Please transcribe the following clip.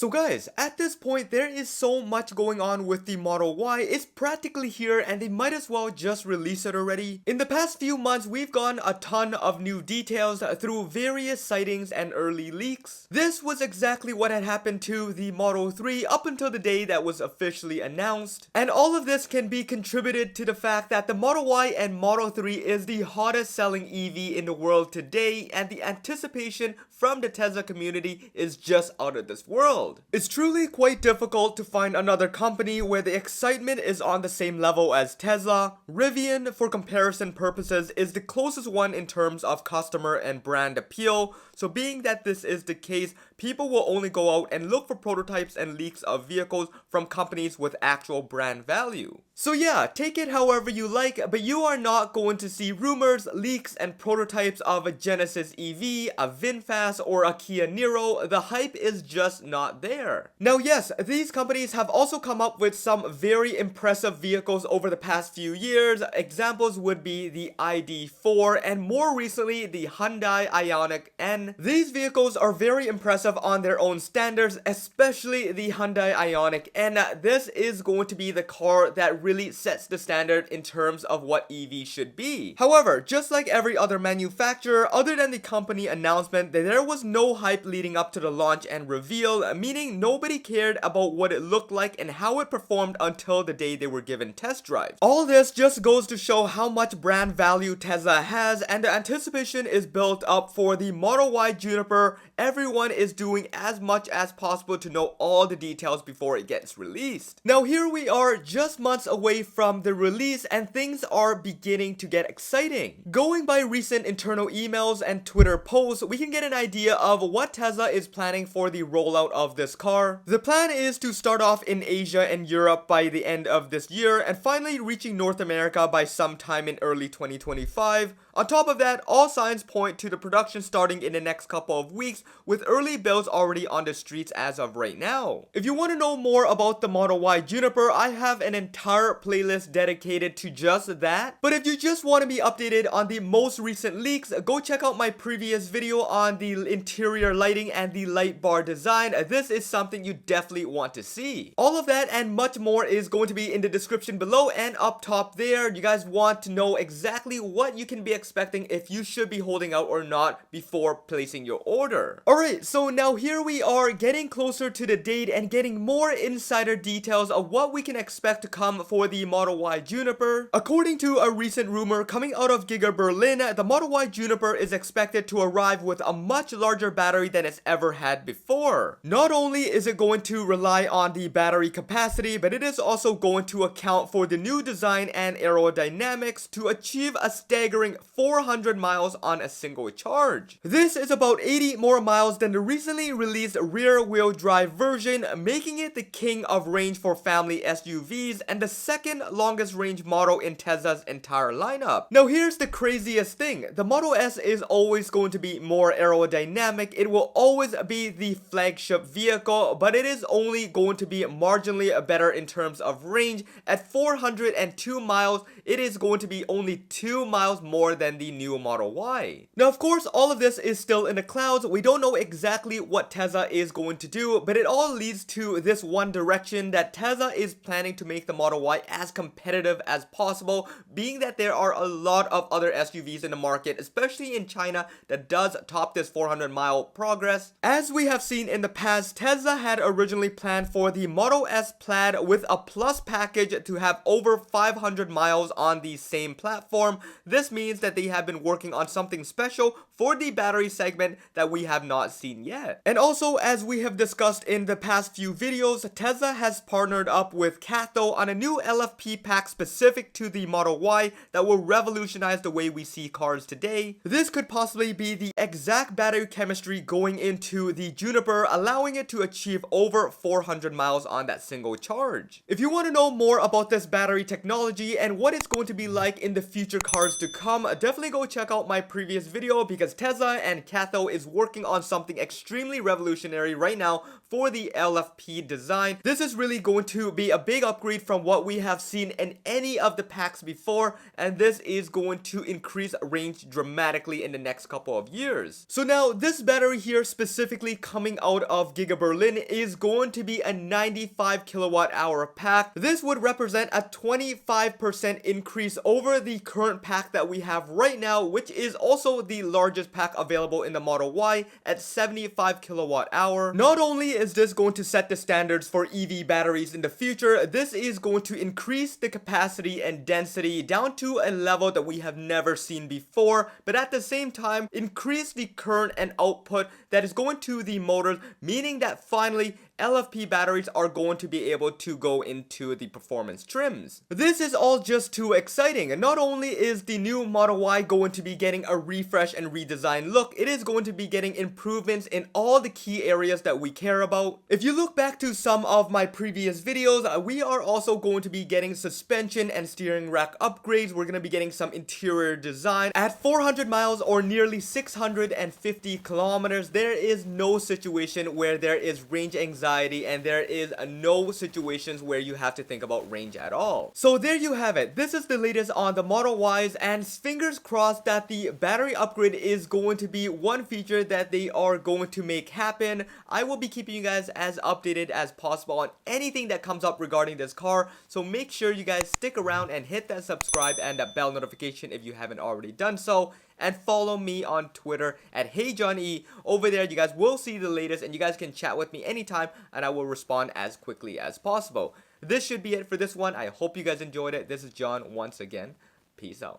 So guys, at this point there is so much going on with the Model Y, it's practically here and they might as well just release it already. In the past few months we've gotten a ton of new details through various sightings and early leaks. This was exactly what had happened to the Model 3 up until the day that was officially announced. And all of this can be contributed to the fact that the Model Y and Model 3 is the hottest selling EV in the world today, and the anticipation from the Tesla community is just out of this world. It's truly quite difficult to find another company where the excitement is on the same level as Tesla. Rivian, for comparison purposes, is the closest one in terms of customer and brand appeal. So being that this is the case, people will only go out and look for prototypes and leaks of vehicles from companies with actual brand value. So yeah, take it however you like, but you are not going to see rumors, leaks, and prototypes of a Genesis EV, a VinFast, or a Kia Niro. The hype is just not there. Now yes, these companies have also come up with some very impressive vehicles over the past few years. Examples would be the ID4 and more recently the Hyundai Ioniq N. These vehicles are very impressive on their own standards, especially the Hyundai Ioniq N. This is going to be the car that really sets the standard in terms of what EV should be. However, just like every other manufacturer, other than the company announcement, there was no hype leading up to the launch and reveal, meaning nobody cared about what it looked like and how it performed until the day they were given test drives. All this just goes to show how much brand value Tesla has, and the anticipation is built up for the Model Y Juniper. Everyone is doing as much as possible to know all the details before it gets released. Now here we are just months away from the release and things are beginning to get exciting. Going by recent internal emails and Twitter posts, we can get an idea of what Tesla is planning for the rollout of this car. The plan is to start off in Asia and Europe by the end of this year and finally reaching North America by sometime in early 2025. On top of that, all signs point to the production starting in the next couple of weeks, with early builds already on the streets as of right now. If you want to know more about the Model Y Juniper, I have an entire playlist dedicated to just that. But if you just want to be updated on the most recent leaks, go check out my previous video on the interior lighting and the light bar design. This is something you definitely want to see. All of that and much more is going to be in the description below and up top there. You guys want to know exactly what you can be expecting, if you should be holding out or not before placing your order. Alright, so now here we are getting closer to the date and getting more insider details of what we can expect to come for the Model Y Juniper. According to a recent rumor coming out of Giga Berlin, the Model Y Juniper is expected to arrive with a much larger battery than it's ever had before. Not only is it going to rely on the battery capacity, but it is also going to account for the new design and aerodynamics to achieve a staggering 400 miles on a single charge. This is about 80 more miles than the recently released rear-wheel drive version, making it the king of range for family SUVs and the second longest range model in Tesla's entire lineup. Now here's the craziest thing, the Model S is always going to be more aerodynamic, it will always be the flagship vehicle, but it is only going to be marginally better in terms of range. At 402 miles, it is going to be only 2 miles more than the new Model Y. Now of course all of this is still in the clouds, we don't know exactly what Tesla is going to do, but it all leads to this one direction, that Tesla is planning to make the Model Y as competitive as possible, being that there are a lot of other SUVs in the market, especially in China, that does top this 400-mile progress. As we have seen in the past, Tesla had originally planned for the Model S Plaid with a Plus package to have over 500 miles on the same platform. This means that they have been working on something special for the battery segment that we have not seen yet. And also, as we have discussed in the past few videos, Tesla has partnered up with Catho on a new LFP pack specific to the Model Y that will revolutionize the way we see cars today. This could possibly be the exact battery chemistry going into the Juniper, allowing it to achieve over 400 miles on that single charge. If you want to know more about this battery technology and what it's going to be like in the future cars to come, definitely go check out my previous video because Tesla and Catho is working on something extremely revolutionary right now for the LFP design. This is really going to be a big upgrade from what we have seen in any of the packs before, and this is going to increase range dramatically in the next couple of years. So now this battery here, specifically coming out of Giga Berlin, is going to be a 95 kilowatt hour pack. This would represent a 25% increase over the current pack that we have right now, which is also the largest pack available in the Model Y at 75 kilowatt hour. Not only is this going to set the standards for EV batteries in the future, this is going to increase the capacity and density down to a level that we have never seen before, but at the same time increase the current and output that is going to the motors, meaning that finally LFP batteries are going to be able to go into the performance trims. This is all just too exciting, and not only is the new Model Y going to be getting a refresh and redesigned look, it is going to be getting improvements in all the key areas that we care about. If you look back to some of my previous videos, we are also going to be getting suspension and steering rack upgrades. We're going to be getting some interior design. At 400 miles or nearly 650 kilometers, there is no situation where there is range anxiety, and there is no situations where you have to think about range at all. So there you have it. This is the latest on the Model Ys, and fingers crossed that the battery upgrade is going to be one feature that they are going to make happen. I will be keeping you guys as updated as possible on anything that comes up regarding this car, so make sure you guys stick around and hit that subscribe and that bell notification if you haven't already done so. And follow me on Twitter at HeyJohnE. Over there, you guys will see the latest, and you guys can chat with me anytime, and I will respond as quickly as possible. This should be it for this one. I hope you guys enjoyed it. This is John once again. Peace out.